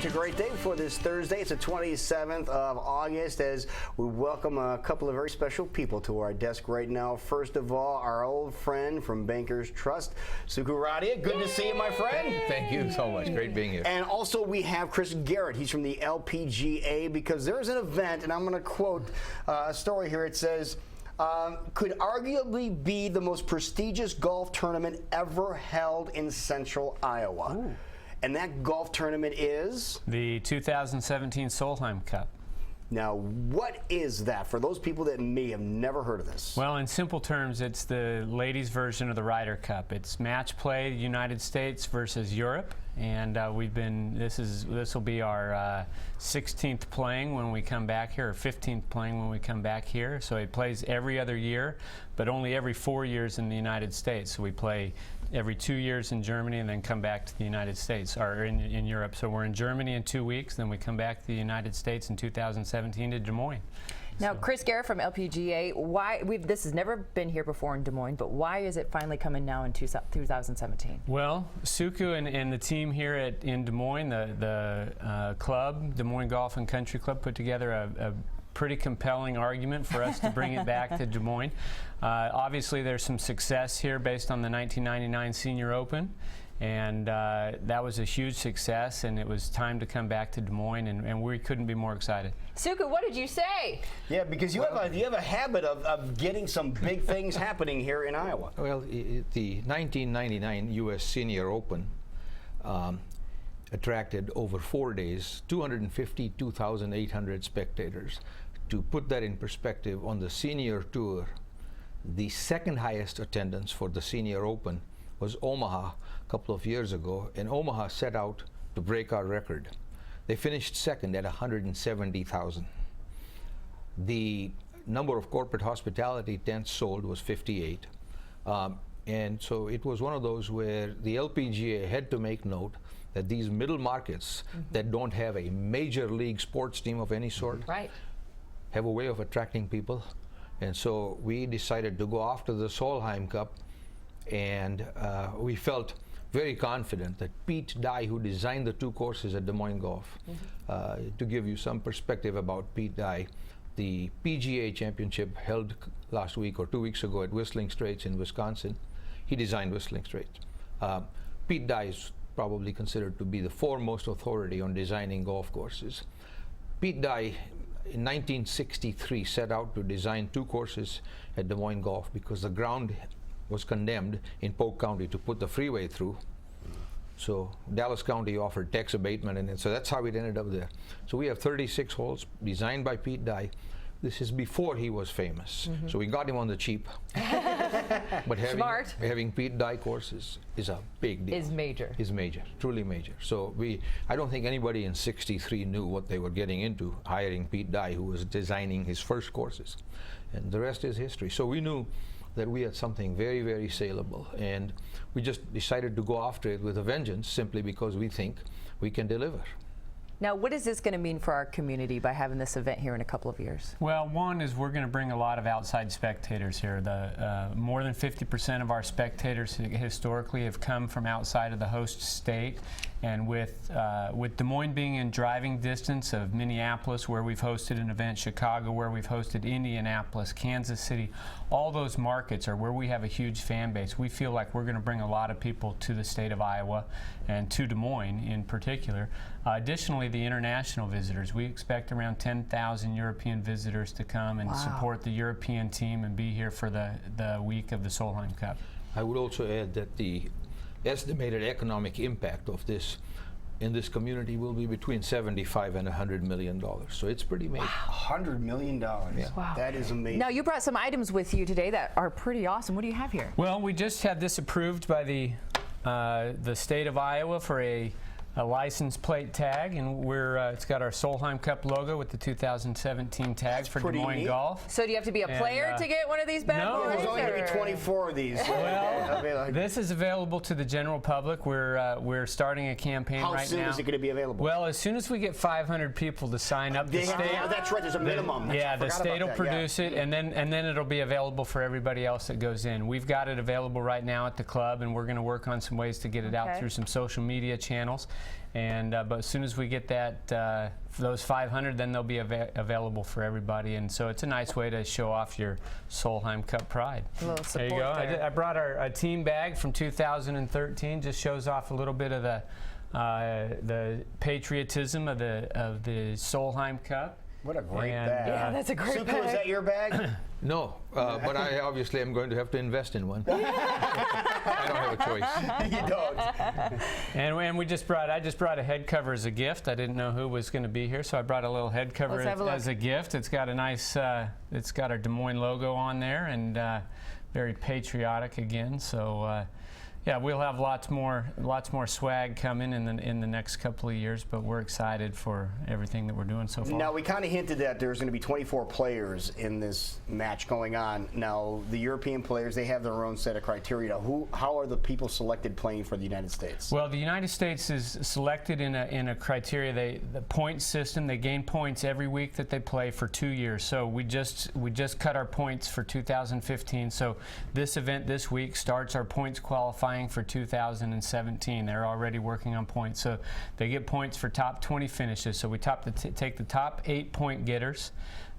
such a great day for this Thursday. It's the 27th of August as we welcome a couple of very special people to our desk right now. First of all, our old friend from Bankers Trust, Suku Radia. Good to see you, my friend. Thank you so much. Great being here. And also we have Garrett. He's from the LPGA because there's an event, and I'm going to quote a story here. It says, could arguably be the most prestigious golf tournament ever held in central Iowa. Ooh. And that golf tournament is? The 2017 Solheim Cup. Now, what is that for those people that may have never heard of this? Well, in simple terms, it's the ladies' version of the Ryder Cup. It's match play, United States versus Europe, and this will be our 16th playing when we come back here, or 15th playing when we come back here. So it plays every other year, but only every 4 years in the United States. So we play every 2 years in Germany and then come back to the United States, or in Europe. So we're in Germany in 2 weeks, then we come back to the United States in 2017 to Des Moines. Now, Garrett from LPGA, this has never been here before in Des Moines, but why is it finally coming now in 2017? Well, Suku and the team here in Des Moines, the club, Des Moines Golf and Country Club, put together a pretty compelling argument for us to bring it back to Des Moines. Obviously, there's some success here based on the 1999 Senior Open, and that was a huge success, and it was time to come back to Des Moines, and we couldn't be more excited. Suku, what did you say? Yeah, because you have a habit of getting some big things happening here in Iowa. Well, the 1999 U.S. Senior Open attracted over 4 days 252,800 spectators. To put that in perspective, on the senior tour, the second highest attendance for the Senior Open was Omaha a couple of years ago, and Omaha set out to break our record. They finished second at 170,000. The number of corporate hospitality tents sold was 58. And so it was one of those where the LPGA had to make note that these middle markets that don't have a major league sports team of any sort have a way of attracting people. And so we decided to go after the Solheim Cup, and we felt very confident that Pete Dye, who designed the two courses at Des Moines Golf, to give you some perspective about Pete Dye, the PGA Championship held last week or 2 weeks ago at Whistling Straits in Wisconsin. He designed Whistling Straits. Pete Dye is probably considered to be the foremost authority on designing golf courses. Pete Dye, in 1963, set out to design two courses at Des Moines Golf because the ground was condemned in Polk County to put the freeway through. So Dallas County offered tax abatement, and so that's how it ended up there. So we have 36 holes designed by Pete Dye. This is before he was famous, so we got him on the cheap. But having Pete Dye courses is a big deal. Is major, truly major. So I don't think anybody in '63 knew what they were getting into, hiring Pete Dye, who was designing his first courses, and the rest is history. So we knew that we had something very, very saleable, and we just decided to go after it with a vengeance, simply because we think we can deliver. Now, what is this going to mean for our community by having this event here in a couple of years? Well, one is we're going to bring a lot of outside spectators here. More than 50% of our spectators historically have come from outside of the host state. And with Des Moines being in driving distance of Minneapolis, where we've hosted an event, Chicago, where we've hosted Indianapolis, Kansas City, all those markets are where we have a huge fan base. We feel like we're going to bring a lot of people to the state of Iowa and to Des Moines in particular. Additionally, the international visitors. We expect around 10,000 European visitors to come and support the European team and be here for the week of the Solheim Cup. I would also add that the estimated economic impact of this in this community will be between $75 and $100 million. So it's pretty major. Wow. $100 million. Yeah. Wow. That is amazing. Now, you brought some items with you today that are pretty awesome. What do you have here? Well, we just had this approved by the state of Iowa for a license plate tag, and it's got our Solheim Cup logo with the 2017 tag for Des Moines Golf. So do you have to be a player to get one of these bad boys? No, there's only going to be 24 of these. Well, this is available to the general public. We're starting a campaign right now. How soon is it going to be available? Well, as soon as we get 500 people to sign up, the state. That's right. There's a minimum. Yeah, the state will produce it, and then it'll be available for everybody else that goes in. We've got it available right now at the club, and we're going to work on some ways to get it out through some social media channels. And but as soon as we get that those 500, then they'll be available for everybody. And so it's a nice way to show off your Solheim Cup pride. A little There you go. support there. I brought our team bag from 2013. Just shows off a little bit of the patriotism of the Solheim Cup. What a great And, bag. Yeah, that's a great Suku, bag. is that your bag? No, but I obviously am going to have to invest in one. I don't have a choice. You don't. And I just brought a head cover as a gift. I didn't know who was going to be here, so I brought a little head cover Let's have a look. as a gift. It's got a nice, it's got our Des Moines logo on there, and very patriotic again. So. Yeah, we'll have lots more swag coming in the next couple of years, but we're excited for everything that we're doing so far. Now, we kind of hinted that there's going to be 24 players in this match going on. Now, the European players, they have their own set of criteria. How are the people selected playing for the United States? Well, the United States is selected in a criteria. The point system. They gain points every week that they play for 2 years. So we just cut our points for 2015. So this event this week starts our points qualifying for 2017. They're already working on points. So they get points for top 20 finishes. So we take the top 8 point getters.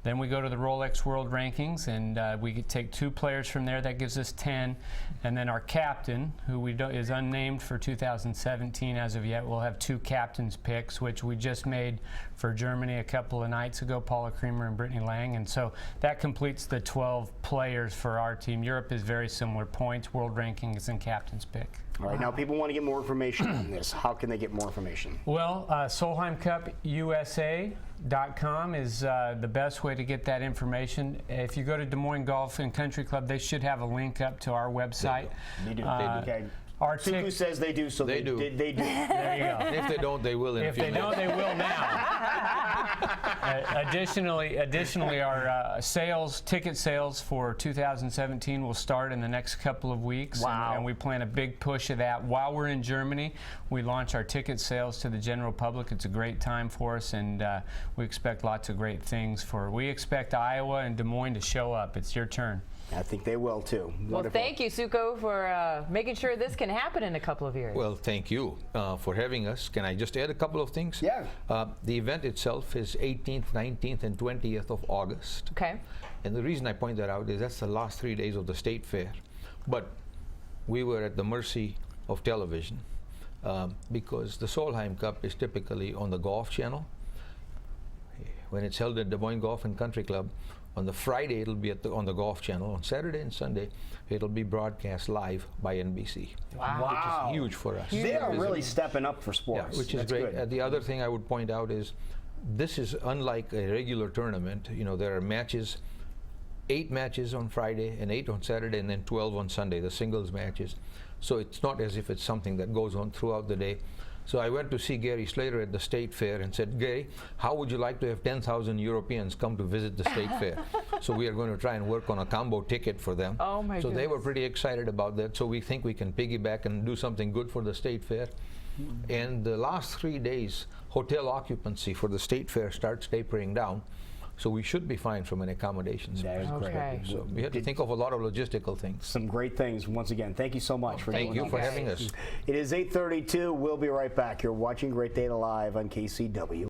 Then we go to the Rolex World Rankings, and we take 2 players from there. That gives us 10. And then our captain, who is unnamed for 2017 as of yet, we'll have 2 captains picks, which we just made for Germany a couple of nights ago, Paula Creamer and Brittany Lang. And so that completes the 12 players for our team. Europe is very similar: points, world rankings, and captain's pick. All right, now people want to get more information on this. How can they get more information? Well, SolheimCupUSA.com is the best way to get that information. If you go to Des Moines Golf and Country Club, they should have a link up to our website. They do. Okay. Suku says they do, so They do. They do. There you go. If they don't, they will in a If few they minutes. don't, they will now. Additionally, our ticket sales for 2017 will start in the next couple of weeks. Wow. And we plan a big push of that. While we're in Germany, we launch our ticket sales to the general public. It's a great time for us, and we expect lots of great things. We expect Iowa and Des Moines to show up. It's your turn. I think they will, too. Well, Wonderful. thank you, Suku, for making sure this can happen in a couple of years. Well, thank you for having us. Can I just add a couple of things? Yeah. The event itself is 18th, 19th, and 20th of August. Okay. And the reason I point that out is that's the last 3 days of the state fair. But we were at the mercy of television because the Solheim Cup is typically on the Golf Channel. When it's held at Des Moines Golf and Country Club, on the Friday it'll be on the Golf Channel. On Saturday and Sunday it'll be broadcast live by NBC. Wow. Which is huge for us. They are really stepping up for sports. Yeah, which is That's great. good. The other thing I would point out is this is unlike a regular tournament. You know, there are matches, 8 matches on Friday and 8 on Saturday and then 12 on Sunday, the singles matches. So it's not as if it's something that goes on throughout the day. So I went to see Gary Slater at the State Fair and said, Gary, how would you like to have 10,000 Europeans come to visit the State Fair? So we are going to try and work on a combo ticket for them. Oh my So they were goodness. pretty excited about that. So we think we can piggyback and do something good for the State Fair. And the last 3 days, hotel occupancy for the State Fair starts tapering down. So we should be fine from an accommodations That is perspective. Okay. great. So we had to think of a lot of logistical things. Some great things. Once again, thank you so much for Thank doing you for this. having us. It is 8:32. We'll be right back. You're watching Great Data Live on KCW.